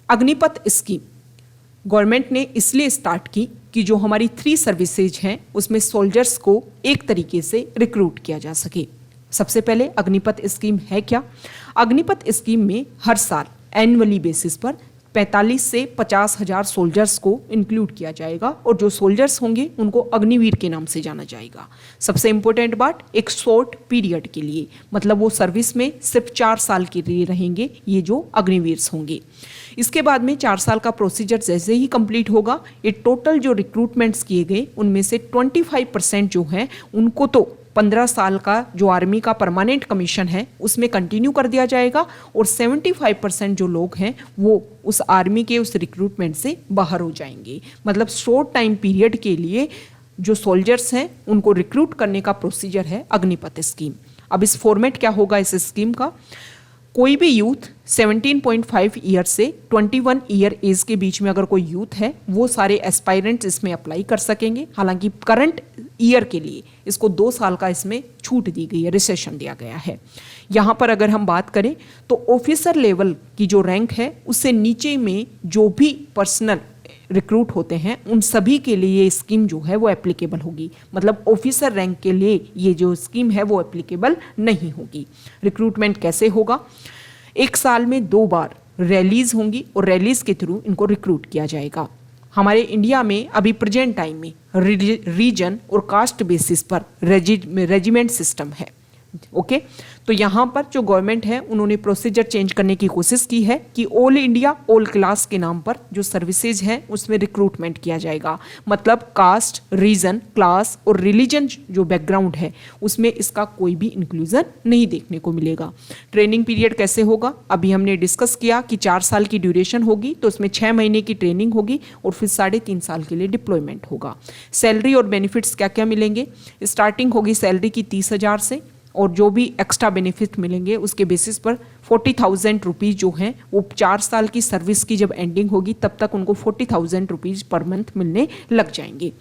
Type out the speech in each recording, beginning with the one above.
Agnipath scheme government ने इसलिए start की कि जो हमारी 3 सर्विसेज हैं उसमें सोल्जर्स को एक तरीके से रिक्रूट किया जा सके। सबसे पहले अग्निपथ स्कीम है क्या? अग्निपथ स्कीम में हर साल एनुअली बेसिस पर 45 से 50 हज़ार सोल्जर्स को इंक्लूड किया जाएगा और जो सोल्जर्स होंगे उनको अग्निवीर के नाम से जाना जाएगा। सबसे इंपॉर्टेंट बात, एक शॉर्ट पीरियड के लिए, मतलब वो सर्विस में सिर्फ 4 साल के लिए रहेंगे ये जो अग्निवीर्स होंगे। इसके बाद में 4 साल का प्रोसीजर जैसे ही कंप्लीट होगा, ये टोटल जो रिक्रूटमेंट्स किए गए उनमें से 25% जो है उनको तो 15 साल का जो आर्मी का परमानेंट कमीशन है उसमें कंटिन्यू कर दिया जाएगा और 75% जो लोग हैं वो उस आर्मी के उस रिक्रूटमेंट से बाहर हो जाएंगे। मतलब शॉर्ट टाइम पीरियड के लिए जो सोल्जर्स हैं उनको रिक्रूट करने का प्रोसीजर है अग्निपथ स्कीम। अब इस फॉर्मेट क्या होगा इस स्कीम का? कोई भी यूथ 17.5 ईयर से 21 ईयर एज के बीच में अगर कोई यूथ है वो सारे एस्पायरेंट्स इसमें अप्लाई कर सकेंगे। हालांकि करंट ईयर के लिए इसको 2 साल का इसमें छूट दी गई है, रिसेशन दिया गया है। यहाँ पर अगर हम बात करें तो ऑफिसर लेवल की जो रैंक है उससे नीचे में जो भी पर्सनल रिक्रूट होते हैं उन सभी के लिए ये स्कीम जो है वो एप्लीकेबल होगी। मतलब ऑफिसर रैंक के लिए ये जो स्कीम है वो एप्लीकेबल नहीं होगी। रिक्रूटमेंट कैसे होगा? 1 साल में 2 बार रैलीज होंगी और रैलीज के थ्रू इनको रिक्रूट किया जाएगा। हमारे इंडिया में अभी प्रेजेंट टाइम में रीजन और कास्ट बेसिस पर रेजिमेंट सिस्टम है। ओके, तो यहाँ पर जो गवर्नमेंट है उन्होंने प्रोसीजर चेंज करने की कोशिश की है कि ऑल इंडिया ऑल क्लास के नाम पर जो सर्विसेज हैं उसमें रिक्रूटमेंट किया जाएगा। मतलब कास्ट, रीजन, क्लास और रिलीजन जो बैकग्राउंड है उसमें इसका कोई भी इंक्लूजन नहीं देखने को मिलेगा। ट्रेनिंग पीरियड कैसे होगा? अभी हमने डिस्कस किया कि 4 साल की ड्यूरेशन होगी तो उसमें 6 महीने की ट्रेनिंग होगी और फिर 3.5 साल के लिए डिप्लॉयमेंट होगा। सैलरी और बेनिफिट्स क्या क्या मिलेंगे? स्टार्टिंग होगी सैलरी की 30,000 से और जो भी एक्स्ट्रा बेनिफिट मिलेंगे उसके बेसिस पर 40,000 रुपीज़ जो हैं वो 4 साल की सर्विस की जब एंडिंग होगी तब तक उनको 40,000 रुपीज़ पर मंथ मिलने लग जाएंगे।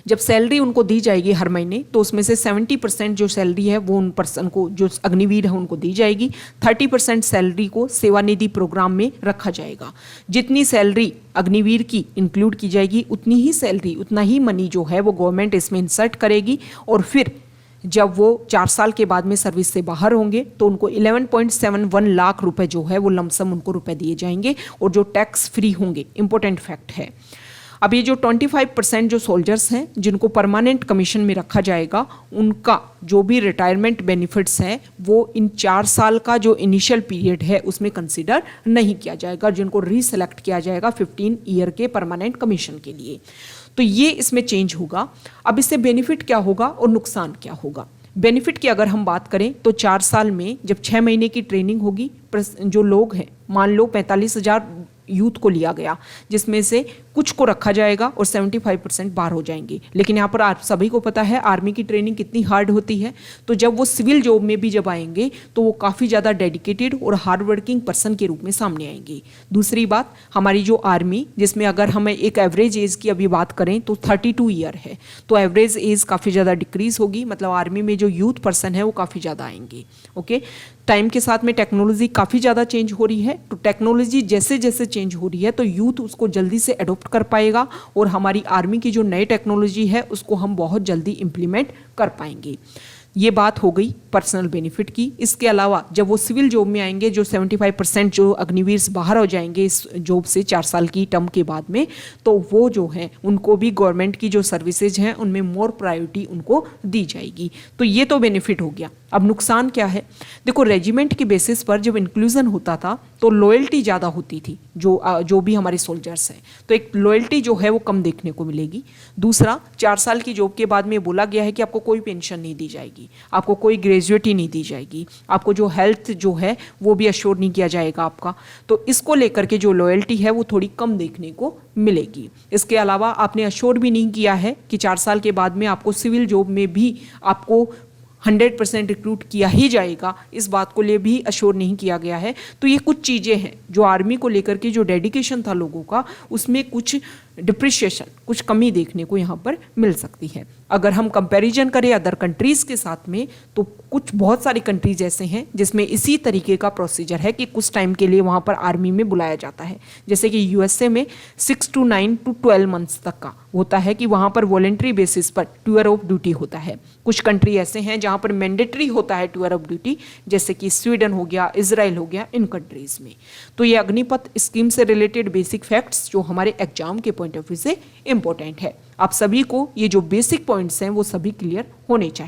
जब सैलरी उनको दी जाएगी हर महीने तो उसमें से 70% जो सैलरी है वो उन पर्सन को जो अग्निवीर है उनको दी जाएगी। 30% सैलरी को सेवानिधि प्रोग्राम में रखा जाएगा। जितनी सैलरी अग्निवीर की इंक्लूड की जाएगी उतनी ही सैलरी, उतना ही मनी जो है वो गवर्नमेंट इसमें इंसर्ट करेगी और फिर जब वो 4 साल के बाद में सर्विस से बाहर होंगे तो उनको 11.71 लाख रुपए जो है वो लमसम उनको रुपए दिए जाएंगे और जो टैक्स फ्री होंगे। इंपॉर्टेंट फैक्ट है। अब ये जो 25% जो सोल्जर्स हैं जिनको परमानेंट कमीशन में रखा जाएगा उनका जो भी रिटायरमेंट बेनिफिट्स हैं वो इन 4 साल का जो इनिशियल पीरियड है उसमें कंसिडर नहीं किया जाएगा, जिनको रीसेलेक्ट किया जाएगा 15 ईयर के परमानेंट कमीशन के लिए। तो ये इसमें चेंज होगा। अब इससे बेनिफिट क्या होगा और नुकसान क्या होगा? बेनिफिट की अगर हम बात करें तो 4 साल में जब 6 महीने की ट्रेनिंग होगी, जो लोग हैं मान लो 45,000 यूथ को लिया गया जिसमें से कुछ को रखा जाएगा और 75% बाहर हो जाएंगे। लेकिन यहाँ पर आप सभी को पता है आर्मी की ट्रेनिंग कितनी हार्ड होती है। तो जब वो सिविल जॉब में भी जब आएंगे तो वो काफ़ी ज़्यादा डेडिकेटेड और हार्ड वर्किंग पर्सन के रूप में सामने आएंगे। दूसरी बात, हमारी जो आर्मी जिसमें अगर हमें एक एवरेज एज की अभी बात करें तो 32 ईयर है, तो एवरेज एज काफ़ी ज़्यादा डिक्रीज होगी। मतलब आर्मी में जो यूथ पर्सन है वो काफ़ी ज़्यादा आएंगे। ओके, टाइम के साथ में टेक्नोलॉजी काफ़ी ज़्यादा चेंज हो रही है। तो टेक्नोलॉजी जैसे जैसे चेंज हो रही है तो यूथ उसको जल्दी से अडॉप्ट कर पाएगा और हमारी आर्मी की जो नई टेक्नोलॉजी है उसको हम बहुत जल्दी इम्प्लीमेंट कर पाएंगे। ये बात हो गई पर्सनल बेनिफिट की। इसके अलावा जब वो सिविल जॉब में आएंगे, जो 75% जो अग्निवीर बाहर हो जाएंगे इस जॉब से 4 साल की टर्म के बाद में, तो वो जो है उनको भी गवर्नमेंट की जो सर्विसेज हैं उनमें मोर प्रायोरिटी उनको दी जाएगी। तो ये तो बेनिफिट हो गया। अब नुकसान क्या है? देखो, रेजिमेंट के बेसिस पर जब इंक्लूजन होता था तो लॉयल्टी ज़्यादा होती थी जो भी हमारे सोल्जर्स हैं, तो एक लॉयल्टी जो है वो कम देखने को मिलेगी। दूसरा, 4 साल की जॉब के बाद में बोला गया है कि आपको कोई पेंशन नहीं दी जाएगी, आपको कोई ग्रेजुएटी नहीं दी जाएगी, आपको जो हेल्थ जो है वो भी अश्योर नहीं किया जाएगा आपका। तो इसको लेकर के जो लॉयल्टी है वो थोड़ी कम देखने को मिलेगी। इसके अलावा आपने अश्योर भी नहीं किया है कि 4 साल के बाद में आपको सिविल जॉब में भी आपको 100% रिक्रूट किया ही जाएगा, इस बात को लिए भी अश्योर नहीं किया गया है। तो ये कुछ चीज़ें हैं जो आर्मी को लेकर के जो डेडिकेशन था लोगों का उसमें कुछ डिप्रिशिएशन, कुछ कमी देखने को यहाँ पर मिल सकती है। अगर हम कंपैरिजन करें अदर कंट्रीज़ के साथ में, तो कुछ बहुत सारी कंट्रीज ऐसे हैं जिसमें इसी तरीके का प्रोसीजर है कि कुछ टाइम के लिए वहाँ पर आर्मी में बुलाया जाता है। जैसे कि यूएसए में 6 to 9 to 12 मंथ्स तक का होता है कि वहाँ पर वॉलेंट्री बेसिस पर टूर ऑफ ड्यूटी होता है। कुछ कंट्री ऐसे हैं जहाँ पर मैंडेटरी होता है टूर ऑफ ड्यूटी, जैसे कि स्वीडन हो गया, इजराइल हो गया, इन कंट्रीज़ में। तो ये अग्निपथ स्कीम से रिलेटेड बेसिक फैक्ट्स जो हमारे एग्जाम के पॉइंट ऑफ व्यू से इंपॉर्टेंट है। आप सभी को ये जो बेसिक पॉइंट्स हैं वो सभी क्लियर होने चाहिए।